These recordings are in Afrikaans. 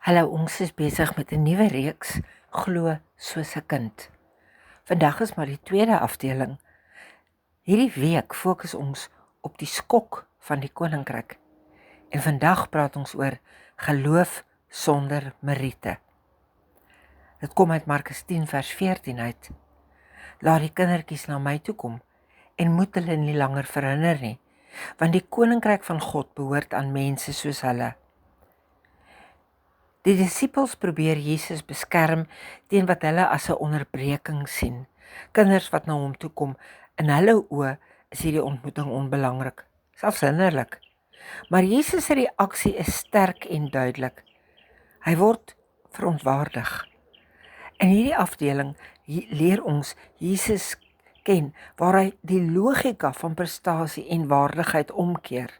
Hallo, ons is besig met 'n nuwe reeks, Glo soos 'n kind. Vandag is maar die tweede afdeling. Hierdie week fokus ons op die skok van die koninkryk. En vandag praat ons oor geloof sonder meriete. Dit kom uit Markus 10 vers 14 uit. Laat die kindertjies na my toe kom en moet hulle nie langer verhinder nie, want die koninkryk van God behoort aan mense soos hulle. Die disippels probeer Jesus beskerm teen wat hulle as 'n onderbreking sien. Kinders wat na hom toe kom, in hulle oë is hierdie ontmoeting onbelangrik, selfs hinderlik. Maar Jesus se reaksie is sterk en duidelik. Hy word verontwaardig. In hierdie afdeling leer ons Jesus ken waar hy die logika van prestasie en waardigheid omkeer.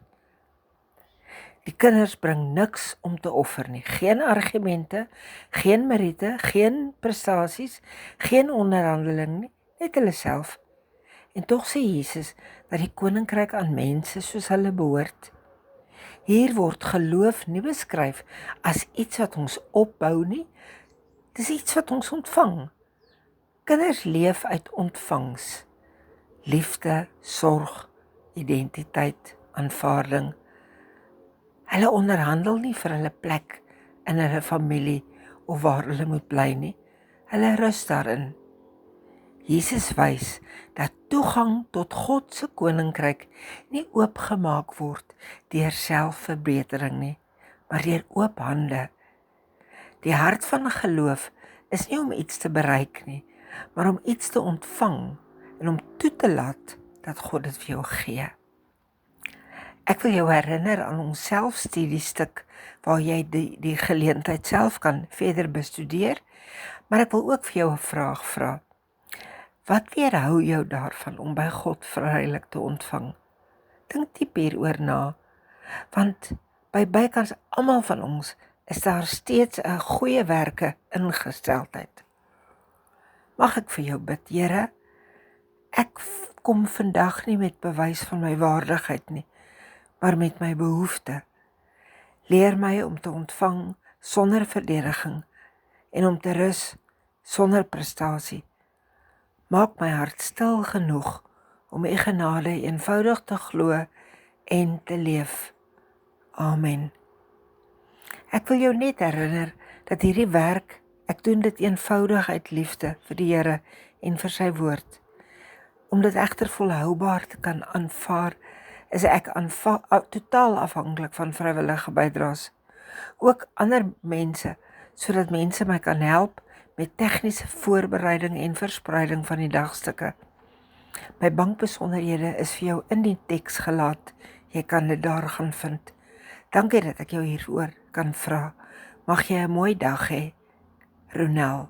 Die kinders bring niks om te offer nie. Geen argumente, geen meriete, geen prestasies, geen onderhandeling nie, net hulle self. En tog sê Jesus dat die koninkryk aan mense soos hulle behoort. Hier word geloof nie beskryf as iets wat ons opbou nie. Dis iets wat ons ontvang. Kinders leef uit ontvangs. Liefde, sorg, identiteit, aanvaarding. Hulle onderhandel nie vir hulle plek in hulle familie of waar hulle moet bly nie. Hulle rus daarin. Jesus wys dat toegang tot God se koninkryk nie oopgemaak word deur selfverbetering nie, maar deur oop hande. Die hart van geloof is nie om iets te bereik nie, maar om iets te ontvang en om toe te laat dat God dit vir jou gee. Ek wil jou herinner aan ons selfstudiestuk waar jy die geleentheid self kan verder bestudeer, maar ek wil ook vir jou 'n vraag vra. Wat weerhou jou daarvan om by God vrylik te ontvang? Dink diep hieroor na, want by bykans almal van ons is daar steeds 'n goeie werke ingesteldheid. Mag ek vir jou bid, Here? Ek kom vandag nie met bewys van my waardigheid nie, maar met my behoefte. Leer my om te ontvang sonder verdediging en om te rus sonder prestasie. Maak my hart stil genoeg om u genade eenvoudig te glo en te leef. Amen. Ek wil jou net herinner dat hierdie werk, ek doen dit eenvoudig uit liefde vir die Here en vir sy woord. Om dit egter volhoubaar te kan aanvaar, is ek totaal afhanklik van vrywillige bydraes. Ook ander mense, sodat mense my kan help met tegniese voorbereiding en verspreiding van die dagstukke. My bankbesonderhede is vir jou in die teks gelaat. Jy kan dit daar gaan vind. Dankie dat ek jou hieroor kan vra. Mag jy 'n mooi dag hê. Ronel.